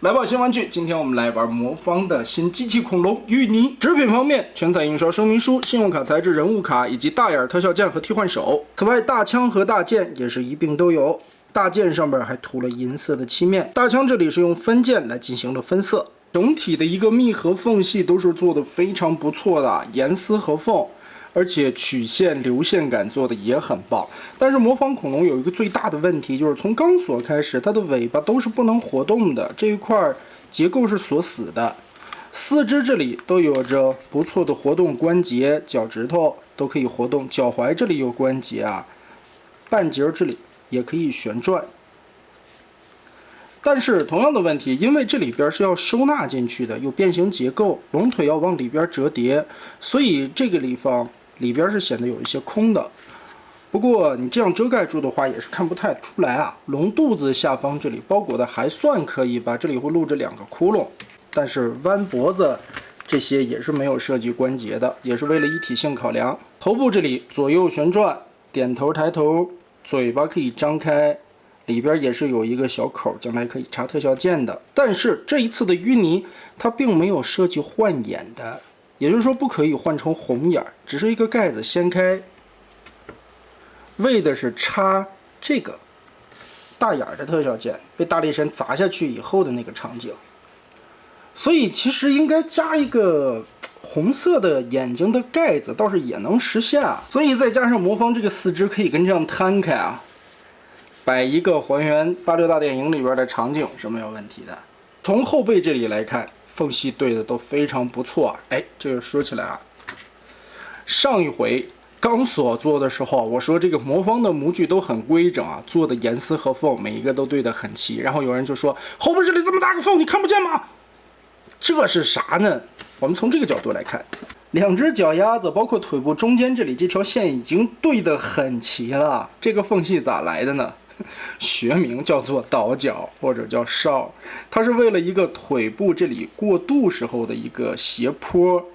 来吧，新玩具！今天我们来玩魔方的新机器恐龙芋泥。纸品方面，全彩印刷说明书、信用卡材质人物卡以及大眼特效键和替换手。此外，大枪和大剑也是一并都有。大剑上面还涂了银色的漆面，大枪这里是用分件来进行了分色。整体的一个密合缝隙都是做的非常不错的，严丝合缝。 而且曲线流线感做的也很棒，但是魔方恐龙有一个最大的问题，就是从钢索开始，它的尾巴都是不能活动的，这一块结构是锁死的。四肢这里都有着不错的活动关节，脚趾头都可以活动，脚踝这里有关节啊，半截这里也可以旋转。 但是同样的问题，因为这里边是要收纳进去的，有变形结构，龙腿要往里边折叠，所以这个地方里边是显得有一些空的。不过你这样遮盖住的话，也是看不太出来啊。龙肚子下方这里包裹的还算可以吧，这里会露着2个窟窿，但是弯脖子这些也是没有设计关节的，也是为了一体性考量。头部这里左右旋转，点头抬头，嘴巴可以张开。 里边也是有一个小口，将来可以插特效键的。但是这一次的淤泥它并没有设计换眼的，也就是说不可以换成红眼，只是一个盖子掀开，为的是插这个大眼的特效键被大力神砸下去以后的那个场景。所以其实应该加一个红色的眼睛的盖子，倒是也能实现啊。所以再加上魔方这个四肢可以跟这样摊开啊。 摆一个还原86大电影里边的场景是没有问题的。从后背这里来看，缝隙对的都非常不错。哎，这个说起来啊，上一回钢索做的时候，我说这个魔方的模具都很规整啊，做的严丝合缝，每一个都对得很齐。然后有人就说后背这里这么大个缝，你看不见吗？这是啥呢？我们从这个角度来看。 2只脚丫子，包括腿部中间这里这条线已经对得很齐了。这个缝隙咋来的呢？学名叫做倒角或者叫哨，它是为了一个腿部这里过渡时候的一个斜坡，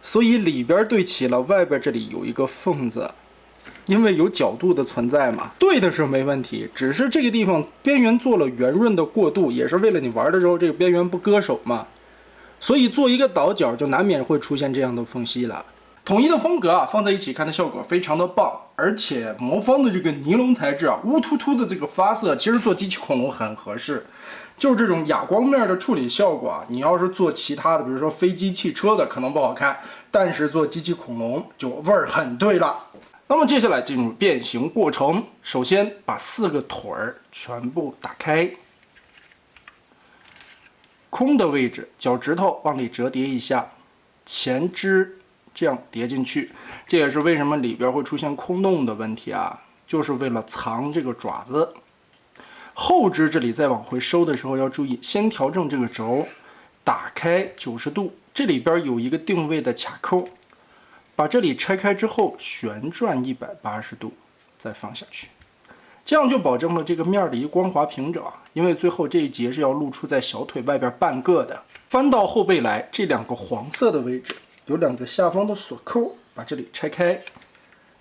所以里边对齐了，外边这里有一个缝子，因为有角度的存在嘛，对的是没问题，只是这个地方边缘做了圆润的过渡，也是为了你玩的时候这个边缘不割手嘛。 所以做一个倒角就难免会出现这样的缝隙了。统一的风格啊，放在一起看的效果非常的棒，而且魔方的这个尼龙材质啊，乌突突的这个发色，其实做机器恐龙很合适。就是这种哑光面的处理效果啊，你要是做其他的，比如说飞机、汽车的，可能不好看，但是做机器恐龙就味儿很对了。那么接下来进入变形过程，首先把4个腿儿全部打开。 空的位置，脚趾头往里折叠一下，前肢这样叠进去，这也是为什么里边会出现空洞的问题啊，就是为了藏这个爪子。后肢这里再往回收的时候要注意，先调整这个轴，打开90度，这里边有一个定位的卡扣，把这里拆开之后旋转180度，再放下去。 这样就保证了这个面的一个光滑平整，因为最后这一节是要露出在小腿外边半个的。翻到后背来，这2个黄色的位置有2个下方的锁扣，把这里拆开。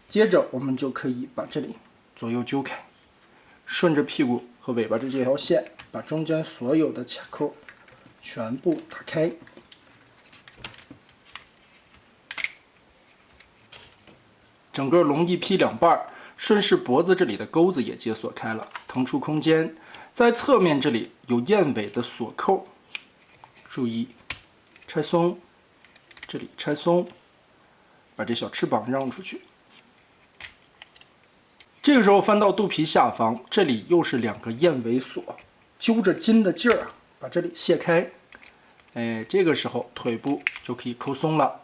接着我们就可以把这里左右揪开，顺着屁股和尾巴这条线，把中间所有的卡扣全部打开。整个龙一劈2半。 顺势脖子这里的钩子也解锁开了，腾出空间。在侧面这里有燕尾的锁扣，注意拆松，这里拆松，把这小翅膀让出去。这个时候翻到肚皮下方，这里又是2个燕尾锁，揪着筋的劲儿啊，把这里卸开。哎，这个时候腿部就可以抠松了。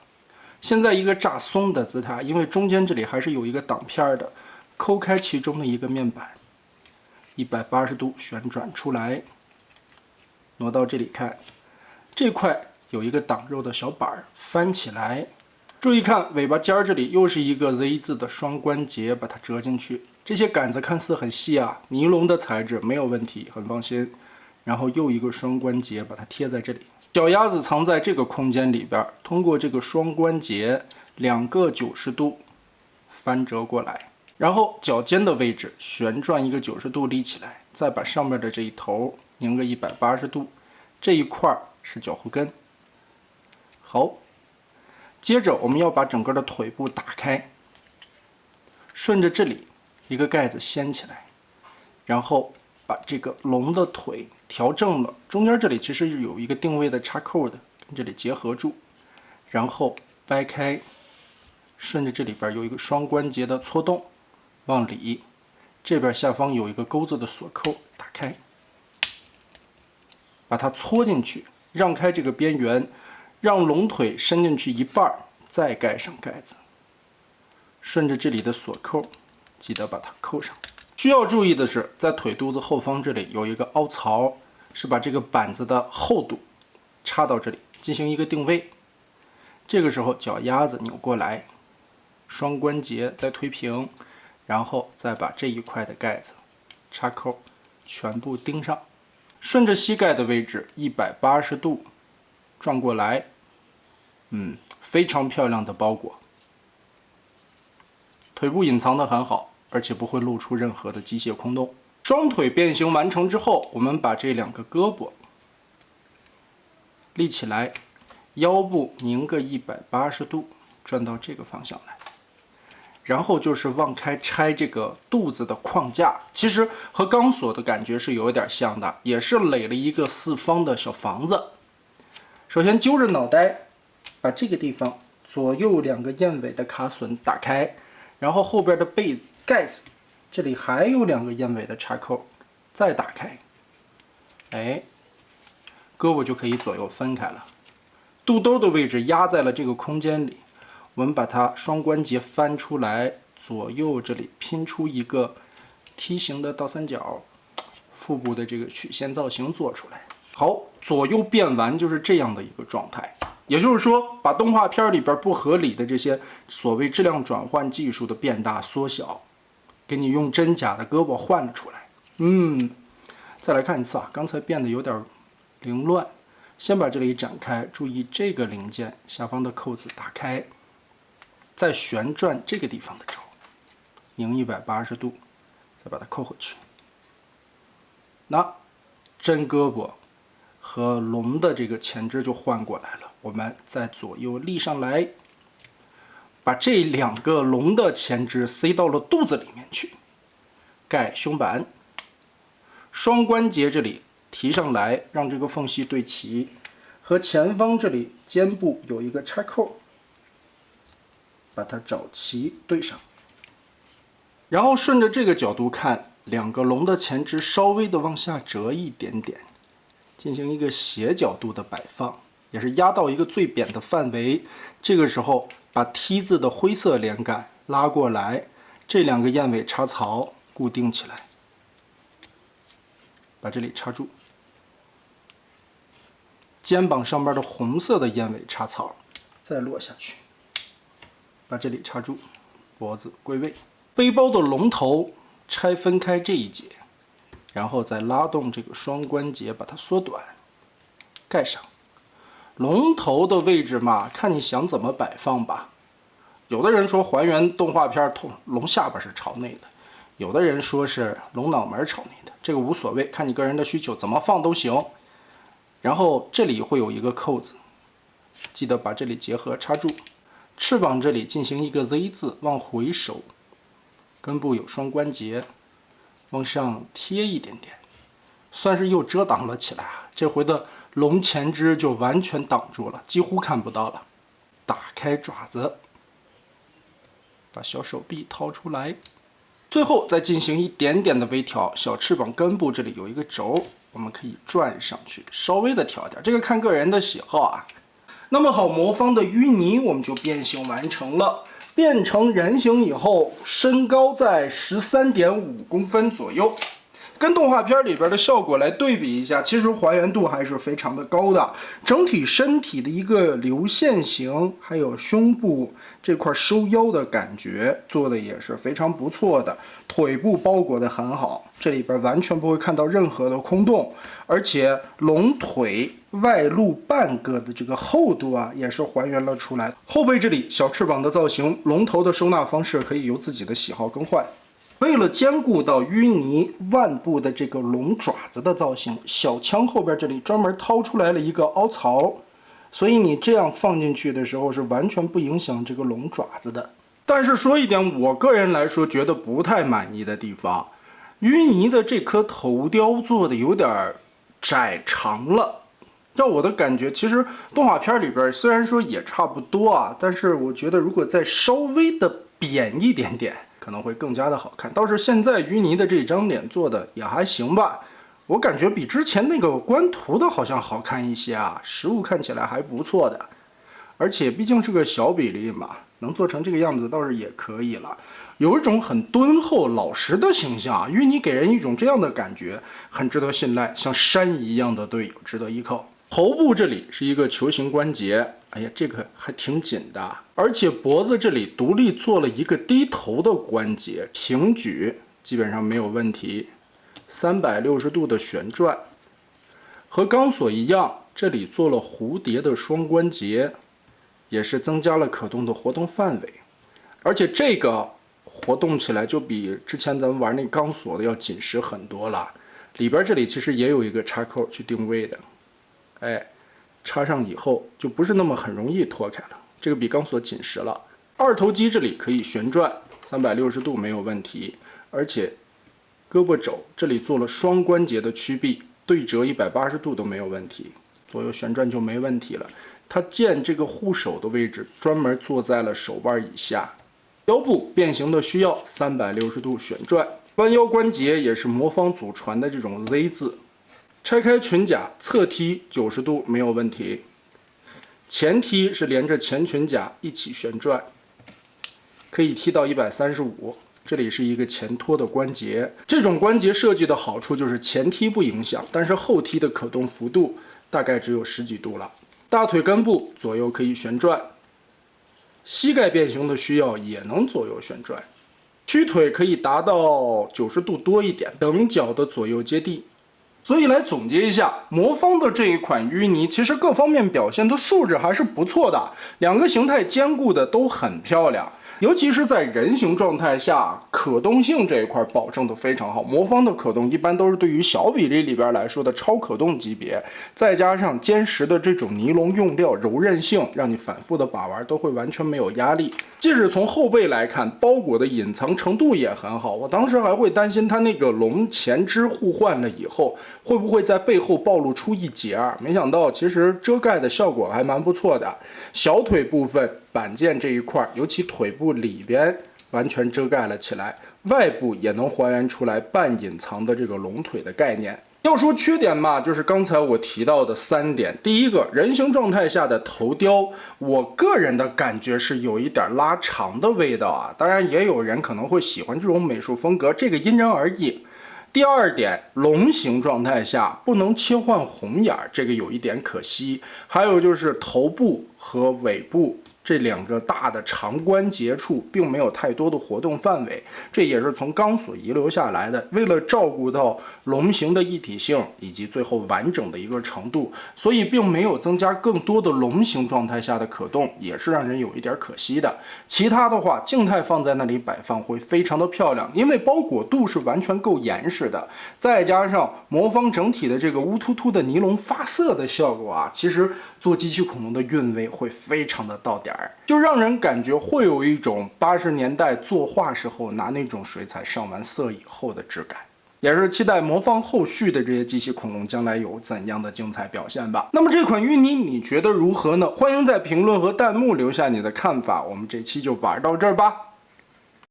现在一个炸松的姿态，因为中间这里还是有一个挡片的。 抠开其中的一个面板，180度旋转出来，挪到这里看，这块有一个挡肉的小板，翻起来，注意看尾巴尖儿这里又是一个 Z 字的双关节，把它折进去。这些杆子看似很细啊，尼龙的材质没有问题，很放心。然后又一个双关节把它贴在这里，脚丫子藏在这个空间里边，通过这个双关节2个90度翻折过来。 然后脚尖的位置旋转一个90度立起来，再把上面的这一头拧个180度，这一块是脚后跟。好，接着我们要把整个的腿部打开，顺着这里一个盖子掀起来，然后把这个龙的腿调正了，中间这里其实是有一个定位的插扣的，跟这里结合住，然后掰开，顺着这里边有一个双关节的搓动，往里，这边下方有一个钩子的锁扣，打开，把它搓进去，让开这个边缘，让龙腿伸进去一半，再盖上盖子，顺着这里的锁扣，记得把它扣上。需要注意的是，在腿肚子后方这里有一个凹槽，是把这个板子的厚度插到这里，进行一个定位。这个时候脚丫子扭过来，双关节再推平，然后再把这一块的盖子插扣全部钉上，顺着膝盖的位置180度转过来，非常漂亮的包裹。腿部隐藏得很好，而且不会露出任何的机械空洞。双腿变形完成之后，我们把这两个胳膊立起来，腰部拧个180度，转到这个方向来。然后就是往开拆这个肚子的框架，其实和钢索的感觉是有一点像的，也是垒了一个四方的小房子。首先揪着脑袋，把这个地方左右两个燕尾的卡榫打开，然后后边的背盖子这里还有两个燕尾的插扣，再打开，胳膊就可以左右分开了。肚兜的位置压在了这个空间里，我们把它双关节翻出来，左右这里拼出一个梯形的倒三角，腹部的这个曲线造型做出来。好，左右变完就是这样的一个状态。也就是说，把动画片里边不合理的这些所谓质量转换技术的变大缩小，给你用真假的胳膊换了出来。再来看一次啊，刚才变得有点凌乱。先把这里展开，注意这个零件下方的扣子打开，再旋转这个地方的轴，拧180度，再把它扣回去。那真胳膊和龙的这个前肢就换过来了，我们再左右立上来，把这两个龙的前肢塞到了肚子里面去，盖胸板，双关节这里提上来，让这个缝隙对齐，和前方这里肩部有一个插扣，把它找齐对上，然后顺着这个角度看，两个龙的前肢稍微的往下折一点点，进行一个斜角度的摆放，也是压到一个最扁的范围。这个时候把梯子的灰色连杆拉过来，这两个燕尾插槽固定起来，把这里插住。肩膀上边的红色的燕尾插槽再落下去，把这里插住，脖子归位。背包的龙头拆分开这一节，然后再拉动这个双关节把它缩短，盖上。龙头的位置嘛，看你想怎么摆放吧。有的人说还原动画片龙下巴是朝内的，有的人说是龙脑门朝内的，这个无所谓，看你个人的需求，怎么放都行。然后这里会有一个扣子，记得把这里结合插住。翅膀这里进行一个 Z 字往回收，根部有双关节，往上贴一点点，算是又遮挡了起来啊。这回的龙前肢就完全挡住了，几乎看不到了。打开爪子，把小手臂掏出来，最后再进行一点点的微调。小翅膀根部这里有一个轴，我们可以转上去，稍微的调一点，这个看个人的喜好啊。那么好，魔方的淤泥我们就变形完成了。变成人形以后，身高在13.5公分左右，跟动画片里边的效果来对比一下，其实还原度还是非常的高的。整体身体的一个流线型，还有胸部这块收腰的感觉做的也是非常不错的，腿部包裹的很好，这里边完全不会看到任何的空洞，而且龙腿外露半个的这个厚度啊，也是还原了出来。后背这里小翅膀的造型，龙头的收纳方式可以由自己的喜好更换。为了兼顾到淤泥腕部的这个龙爪子的造型，小枪后边这里专门掏出来了一个凹槽，所以你这样放进去的时候是完全不影响这个龙爪子的。但是说一点我个人来说觉得不太满意的地方，淤泥的这颗头雕做的有点窄长了。让我的感觉，其实动画片里边虽然说也差不多啊，但是我觉得如果再稍微的扁一点点，可能会更加的好看。倒是现在淤泥的这张脸做的也还行吧，我感觉比之前那个官图的好像好看一些啊，实物看起来还不错的。而且毕竟是个小比例嘛，能做成这个样子倒是也可以了。有一种很敦厚老实的形象，淤泥给人一种这样的感觉，很值得信赖，像山一样的队友，值得依靠。头部这里是一个球形关节，哎呀，这个还挺紧的，而且脖子这里独立做了一个低头的关节，平举基本上没有问题，360度的旋转，和钢索一样，这里做了蝴蝶的双关节，也是增加了可动的活动范围，而且这个活动起来就比之前咱们玩那钢索的要紧实很多了。里边这里其实也有一个插扣去定位的。哎，插上以后就不是那么很容易脱开了，这个比钢索紧实了。二头肌这里可以旋转360度没有问题，而且胳膊肘这里做了双关节的曲臂，对折180度都没有问题，左右旋转就没问题了。它剑这个护手的位置专门做在了手腕以下。腰部变形的需要360度旋转，弯腰关节也是魔方祖传的这种 Z 字。拆开裙甲，侧踢90度没有问题，前踢是连着前裙甲一起旋转，可以踢到135。这里是一个前托的关节，这种关节设计的好处就是前踢不影响，但是后踢的可动幅度大概只有10几度了。大腿根部左右可以旋转，膝盖变形的需要也能左右旋转，屈腿可以达到90度多一点，等脚的左右接地。所以来总结一下，魔方的这一款淤泥其实各方面表现的素质还是不错的，两个形态兼顾的都很漂亮。尤其是在人形状态下，可动性这一块保证的非常好。魔方的可动一般都是对于小比例里边来说的超可动级别，再加上坚实的这种尼龙用料，柔韧性让你反复的把玩都会完全没有压力。即使从后背来看，包裹的隐藏程度也很好。我当时还会担心它那个龙前肢互换了以后，会不会在背后暴露出一截儿？没想到其实遮盖的效果还蛮不错的。小腿部分板件这一块，尤其腿部里边完全遮盖了起来，外部也能还原出来半隐藏的这个龙腿的概念。要说缺点嘛，就是刚才我提到的3点。第一个，人形状态下的头雕，我个人的感觉是有一点拉长的味道啊。当然，也有人可能会喜欢这种美术风格，这个因人而异。第二点，龙形状态下不能切换红眼，这个有一点可惜。还有就是头部和尾部这两个大的长关节处并没有太多的活动范围，这也是从钢索遗留下来的。为了照顾到龙形的一体性以及最后完整的一个程度，所以并没有增加更多的龙形状态下的可动，也是让人有一点可惜的。其他的话，静态放在那里摆放会非常的漂亮，因为包裹度是完全够严实的，再加上魔方整体的这个乌突突的尼龙发色的效果啊，其实做机器恐龙的韵味会非常的到点儿，就让人感觉会有一种80年代作画时候拿那种水彩上完色以后的质感。也是期待魔方后续的这些机器恐龙将来有怎样的精彩表现吧。那么这款淤泥你觉得如何呢？欢迎在评论和弹幕留下你的看法。我们这期就玩到这儿吧。